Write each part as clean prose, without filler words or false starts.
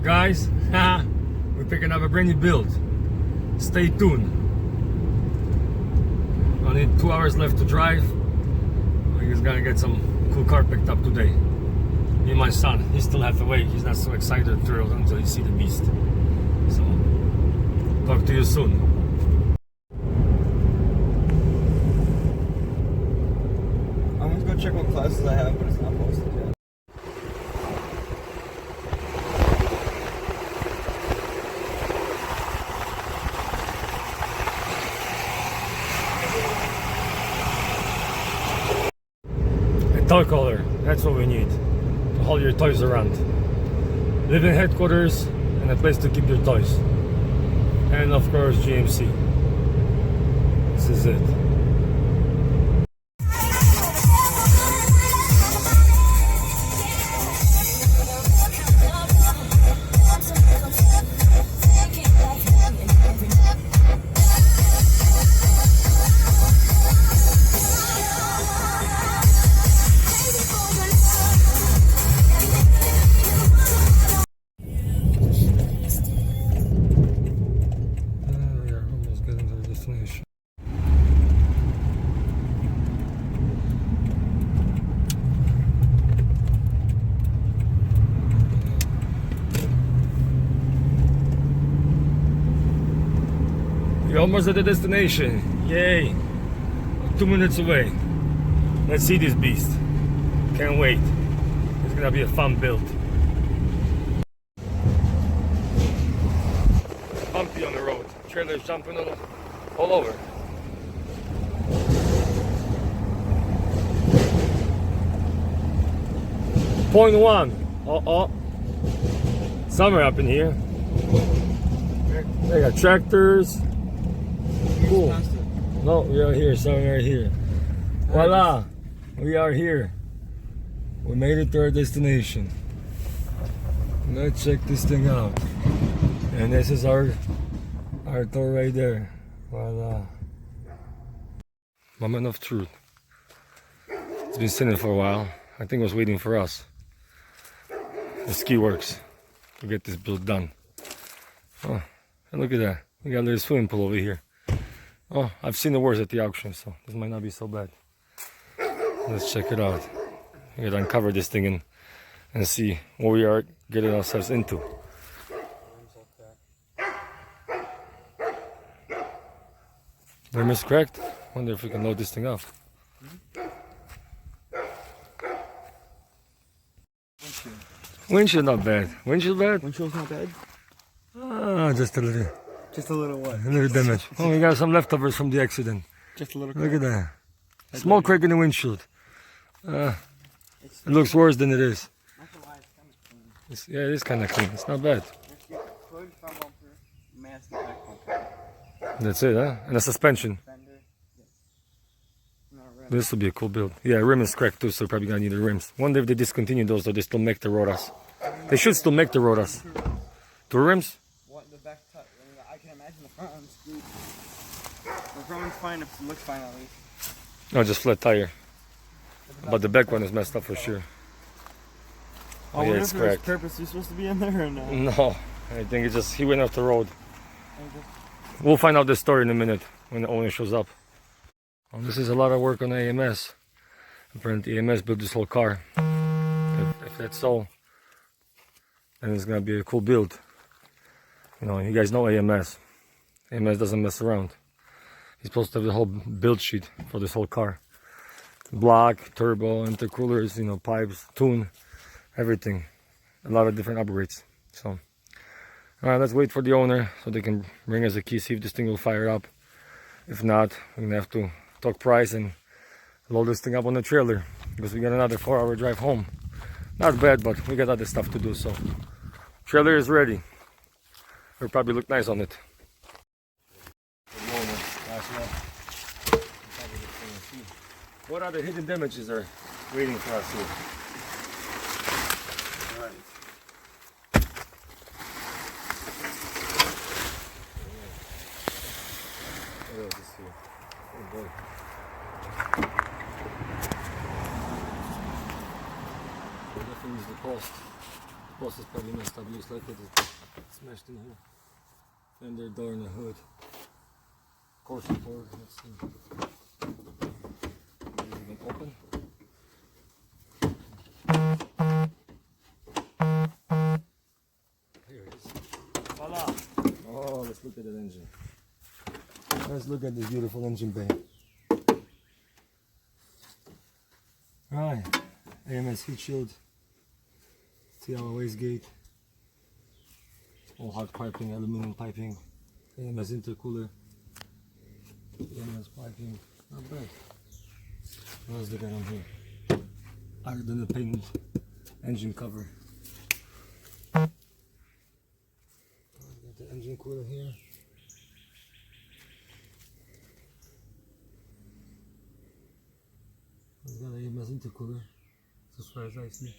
guys, we're picking up a brand new build. Stay tuned. Only 2 hours left to drive. We're just gonna get some cool car picked up today. Me and my son, he still has to wait. He's not so excited and thrilled until he see the beast. So, talk to you soon. I'm gonna go check what classes I have, but it's not posted yet. Toy collar, that's what we need to haul your toys around. Living headquarters and a place to keep your toys. And of course GMC. This is it. We're almost at the destination. Yay! 2 minutes away. Let's see this beast. Can't wait. It's gonna be a fun build. Bumpy on the road. Trailers jumping all over. Point one. Summer up in here. They got tractors. Cool. No, we are here. Sorry, right here. Voila! We are here. We made it to our destination. Let's check this thing out. And this is our door right there. Voila. Moment of truth. It's been sitting for a while. I think it was waiting for us. The ski works to get this build done. Oh, and look at that. We got a little swimming pool over here. Oh, I've seen the worst at the auction, so this might not be so bad. Let's check it out. We gotta uncover this thing and see what we are getting ourselves into. Rim is cracked. Wonder if we can load this thing up. Windshield not bad. Windshield bad? Windshield's not bad? Ah, just a little. Just a little what? A little damage. Oh, we got some leftovers from the accident. Just a little Look at that. Small crack in the windshield. It looks worse than it is. Yeah, it is kind of clean. It's not bad. That's it, huh? And a suspension. This will be a cool build. Yeah, rim is cracked too, so probably gonna need the rims. Wonder if they discontinue those or they still make the rotas. They should still make the rotas. Two rims? What, the back touch? I can imagine the front one's screwed. The front one's fine if it looks fine at least. No, just flat tire. But the back one is messed up for sure. Oh, yeah, it's cracked. Purposely supposed to be in there or no? No, I think it's just he went off the road. We'll find out the story in a minute when the owner shows up. Well, this is a lot of work on AMS. Apparently AMS built this whole car. If that's so, then it's gonna be a cool build. You know, you guys know AMS. AMS doesn't mess around. He's supposed to have the whole build sheet for this whole car. Block, turbo, intercoolers, you know, pipes, tune, everything. A lot of different upgrades. So, alright, let's wait for the owner so they can bring us a key, see if this thing will fire up. If not, we're gonna have to talk price and load this thing up on the trailer because we got another 4-hour drive home. Not bad, but we got other stuff to do, so trailer is ready. It'll probably look nice on it. What other hidden damages are waiting for us here? What else is here? Oh boy. We'll definitely use the post. Post is probably messed up, looks like it's smashed in here. Fender door in the hood. Core support, let's see. Is it even open? Here it is. Voila! Oh, let's look at that engine. Let's look at this beautiful engine bay. Right, AMS heat shield. TL wastegate. All hard piping, aluminum piping. AMS intercooler. AMS piping. Not bad. What else they got on here? Other than the paint engine cover. Got the engine cooler here. It's got an AMS intercooler, as far as I see.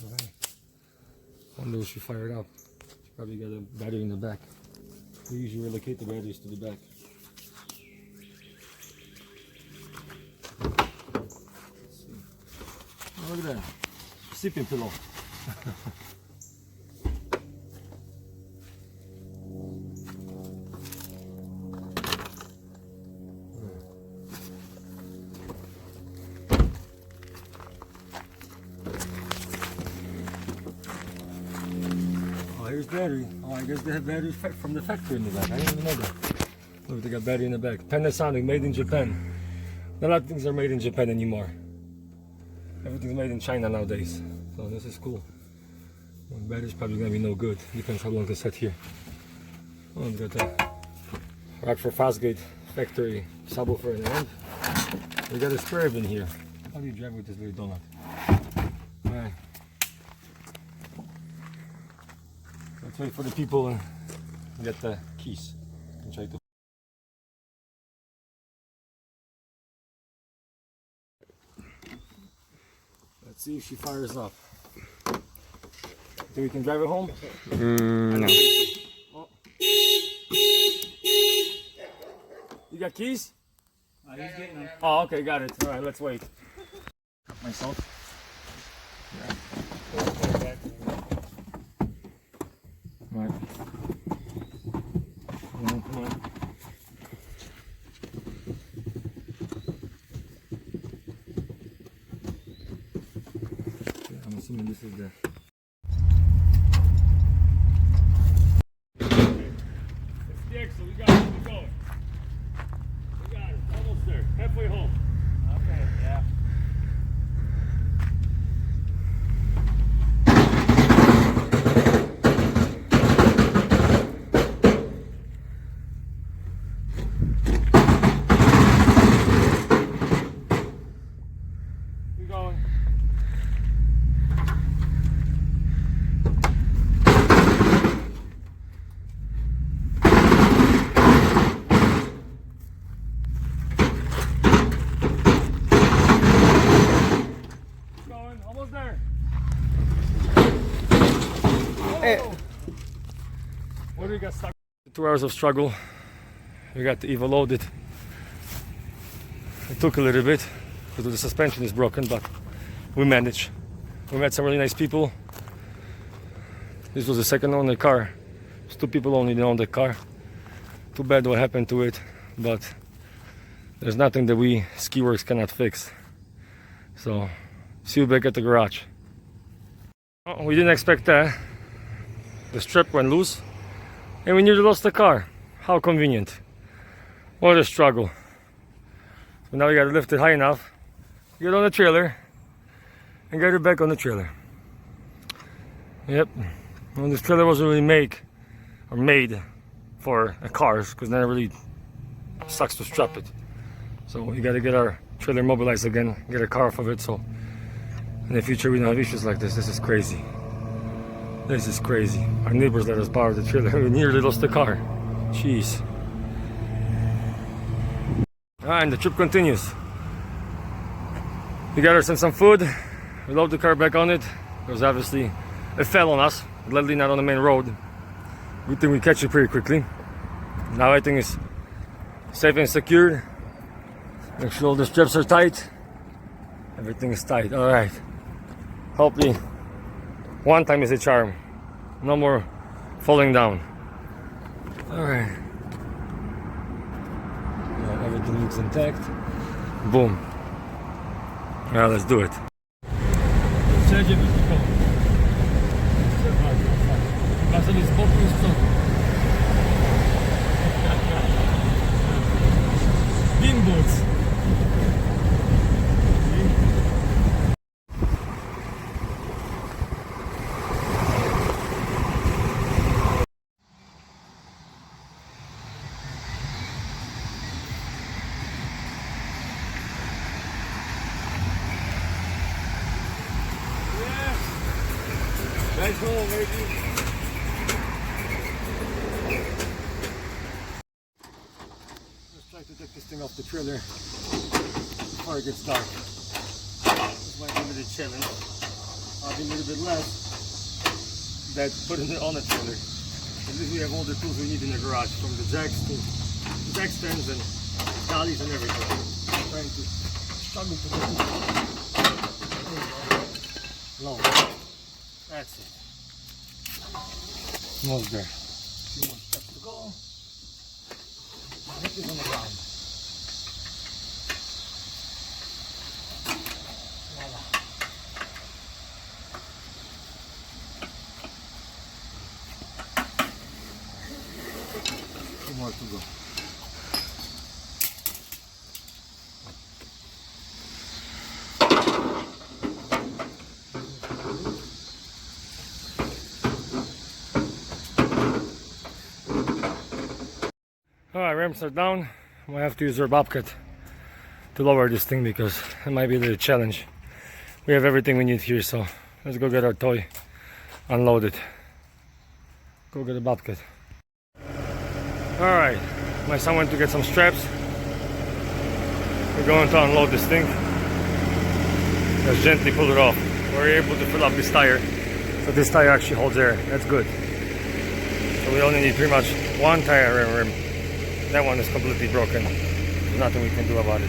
Alright. Wonder if she fired up. She probably got a battery in the back. We usually relocate the batteries to the back. Let's see. Oh, look at that. Sleeping pillow. Here's battery. Oh, I guess they have batteries from the factory in the back. I didn't even know that. Look, they got battery in the back. Panasonic, made in Japan. Not a lot of things are made in Japan anymore. Everything's made in China nowadays. So this is cool. Well, the battery's probably gonna be no good. Depends how long they set here. Oh, we got a rack for Fastgate factory subwoofer in the end. We got a spare in here. How do you drive with this little donut? Alright. Let's wait for the people and get the keys and try to. Let's see if she fires up. Think we can drive it home? No. Oh. You got keys? He's getting them. Oh, okay, got it. All right, let's wait. Myself. Yeah. Right. Come on, come on. Okay, I'm assuming this is the. It's the exit. We got it. We're going. We got it. Almost there. Halfway home. Okay, yeah. What do we got stuck? 2 hours of struggle. We got the Evo loaded. It took a little bit because the suspension is broken, but we managed. We met some really nice people. This was the second owner car. It's 2 people only own the car. Too bad what happened to it, but there's nothing that we Ski Works cannot fix. So see you back at the garage. Oh, we didn't expect that. The strap went loose and we nearly lost the car. How convenient. What a struggle. So now we gotta lift it high enough, get on the trailer and get it back on the trailer. Yep. Well, this trailer wasn't really made for cars because then it really sucks to strap it. So we gotta get our trailer mobilized again, get a car off of it, so in the future we don't have issues like this. This is crazy. This is crazy. Our neighbors let us borrow the trailer. We nearly lost the car. Jeez. And the trip continues. We got ourselves some food. We load the car back on it. Because obviously it fell on us. Luckily not on the main road. Good thing we catch it pretty quickly. Now everything is safe and secured. Make sure all the straps are tight. Everything is tight. Alright. Hopefully, one time is a charm. No more falling down. Alright. Everything looks intact. Boom. Now let's do it. Bean boots. Let's go, baby. Let's try to take this thing off the trailer before it gets dark. This might be a little challenge. I'll be a little bit less than putting it on the trailer. At least we have all the tools we need in the garage, from the jacks to jack stands and dollies and everything. I'm trying to struggle to get it low. That's it. Almost there. Few more steps to go. This is on the ground. Voila. Two more to go. Alright, ramps are down. We'll have to use our bobcat to lower this thing because it might be a little challenge. We have everything we need here, so let's go get our toy, unload it. Go get a bobcat. Alright, my son went to get some straps. We're going to unload this thing. Let's gently pull it off. We're able to fill up this tire. So this tire actually holds air. That's good. So we only need pretty much one tire rim. That one is completely broken. There's nothing we can do about it.